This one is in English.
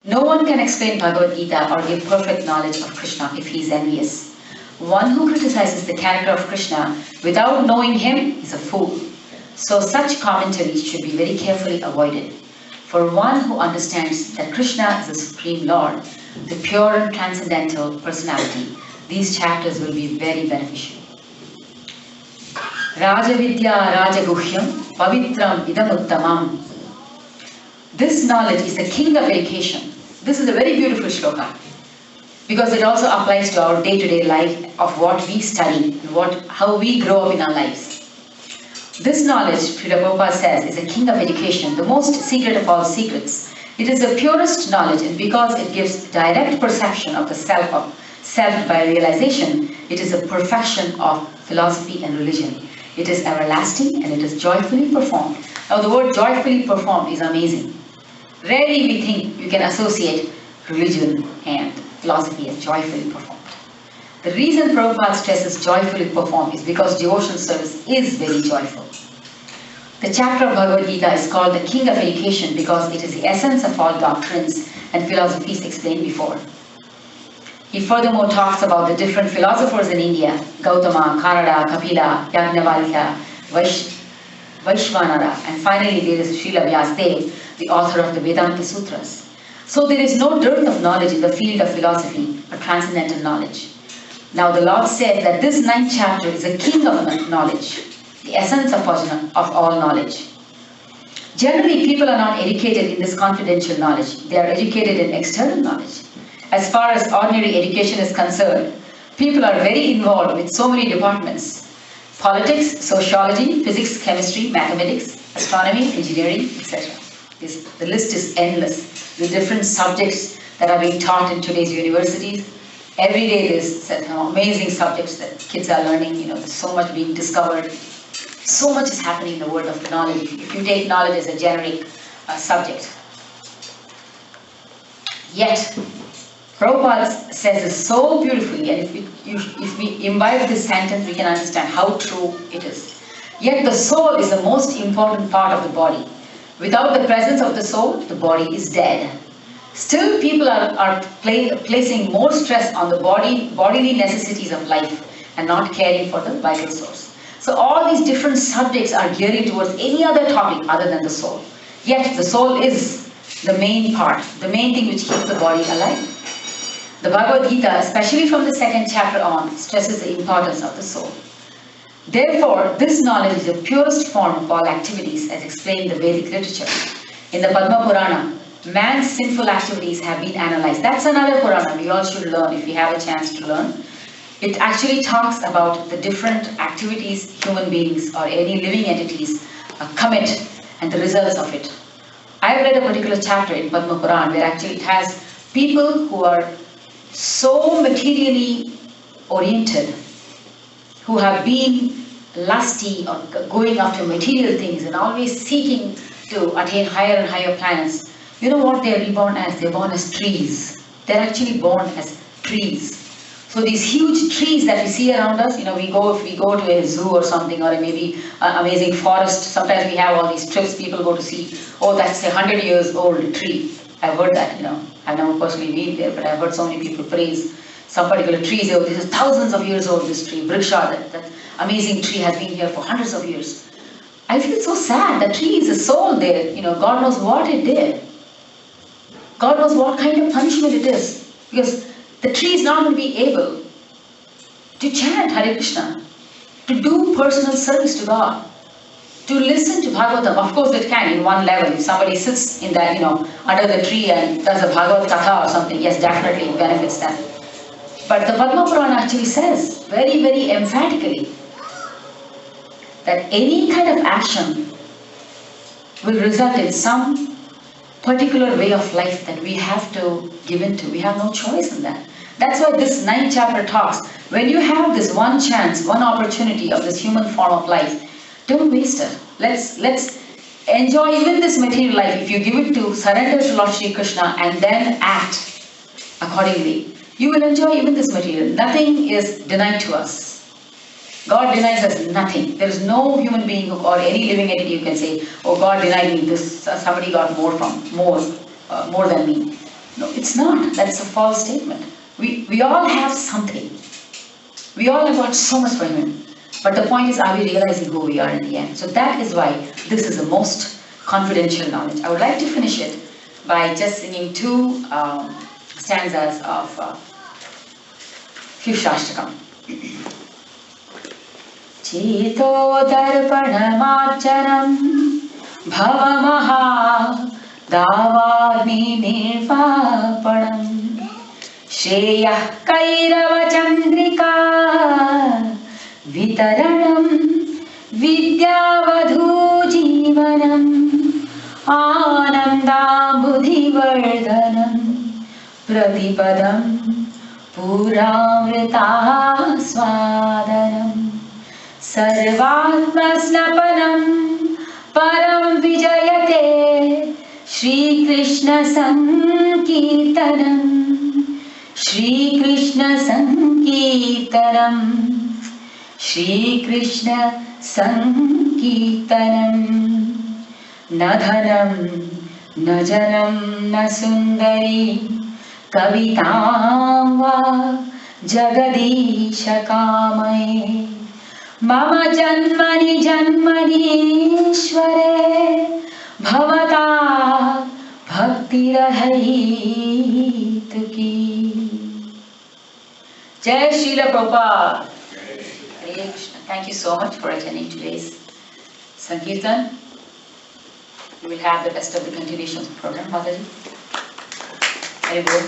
No one can explain Bhagavad Gita or give perfect knowledge of Krishna if he is envious. One who criticizes the character of Krishna without knowing him is a fool. So such commentaries should be very carefully avoided. For one who understands that Krishna is the Supreme Lord, the pure and transcendental personality, these chapters will be very beneficial. Rajavidya Rajaguhyam Pavitram Idamuttamam. This knowledge is the king of education. This is a very beautiful shloka because it also applies to our day-to-day life of what we study, how we grow up in our lives. This knowledge, Srila Prabhupada says, is a king of education, the most secret of all secrets. It is the purest knowledge, and because it gives direct perception of the self by realization, it is a perfection of philosophy and religion. It is everlasting and it is joyfully performed. Now the word joyfully performed is amazing. Rarely we think we can associate religion and philosophy as joyfully performed. The reason Prabhupada stresses joyfully performed is because devotional service is very joyful. The chapter of Bhagavad Gita is called the King of Education because it is the essence of all doctrines and philosophies explained before. He furthermore talks about the different philosophers in India, Gautama, Kanada, Kapila, Yajnavalkya, Vaishvanara, and finally there is Srila Vyasadeva, the author of the Vedanta Sutras. So there is no dearth of knowledge in the field of philosophy or transcendental knowledge. Now the Lord said that this 9th chapter is a king of knowledge, the essence of all knowledge. Generally, people are not educated in this confidential knowledge. They are educated in external knowledge. As far as ordinary education is concerned, people are very involved with so many departments: politics, sociology, physics, chemistry, mathematics, astronomy, engineering, etc. The list is endless. The different subjects that are being taught in today's universities. Every day there's amazing subjects that kids are learning. There's so much being discovered. So much is happening in the world of knowledge. If you take knowledge as a generic subject. Yet, Prabhupada says this so beautifully, and if we imbibe this sentence, we can understand how true it is. Yet the soul is the most important part of the body. Without the presence of the soul, the body is dead. Still, people are placing more stress on the bodily necessities of life and not caring for the vital source. So all these different subjects are gearing towards any other topic other than the soul. Yet the soul is the main part, the main thing which keeps the body alive. The Bhagavad Gita, especially from the 2nd chapter on, stresses the importance of the soul. Therefore, this knowledge is the purest form of all activities as explained in the Vedic literature. In the Padma Purana, man's sinful activities have been analyzed. That's another Purana we all should learn if we have a chance to learn. It actually talks about the different activities human beings or any living entities commit and the results of it. I have read a particular chapter in Padma Purana where actually it has people who are so materially oriented, who have been lusty or going after material things and always seeking to attain higher and higher planets. You know what they are reborn as? They are born as trees. They are actually born as trees. So these huge trees that we see around us, if we go to a zoo or something, or maybe an amazing forest, sometimes we have all these trips, people go to see, oh, that's a 100 years old tree. I've heard that, I've never personally been there, but I've heard so many people praise some particular trees. Oh, this is thousands of years old, this tree, Vriksha, that amazing tree has been here for hundreds of years. I feel so sad. The tree is a soul there. God knows what it did. God knows what kind of punishment it is. Because the tree is not going to be able to chant Hare Krishna, to do personal service to God, to listen to Bhagavatam. Of course it can in one level. If somebody sits in that, under the tree and does a Bhagavad Katha or something, yes, definitely it benefits them. But the Padma Purana actually says very, very emphatically that any kind of action will result in some particular way of life that we have to give into. We have no choice in that. That's why this 9th chapter talks. When you have this one chance, one opportunity of this human form of life, don't waste it. Let's enjoy even this material life. If you give it to surrender to Lord Shri Krishna and then act accordingly, you will enjoy even this material. Nothing is denied to us. God denies us nothing. There is no human being or any living entity who can say, oh, God denied me this, somebody got more than me. No. It's not. That's a false statement. We all have something. We all have got so much from Him. But the point is, are we realizing who we are in the end? So that is why this is the most confidential knowledge. I would like to finish it by just singing two stanzas of Krishnapria. Cheto darpanamachanam bhavamaha davagni nirvapanam Shreyah kairava chandrika vitaranam vidyavadhu jivanam anandambudhivardhanam pratipadam puramrita swadanam sarvatmasnapanam param vijayate Shri Krishna Sankirtanam Shri Krishna Sankirtanam Shri Krishna Sankirtanam Na dhanam na janam na sundari kavitam va jagadisha kamaye mama janmani janmani ishvare bhavata bhakti rahaitu ki. Jai Srila Prabhupada. Hare Krishna. Thank you so much for attending today's Sankirtan. We will have the rest of the continuation of the program, Mataji. Hare Bol.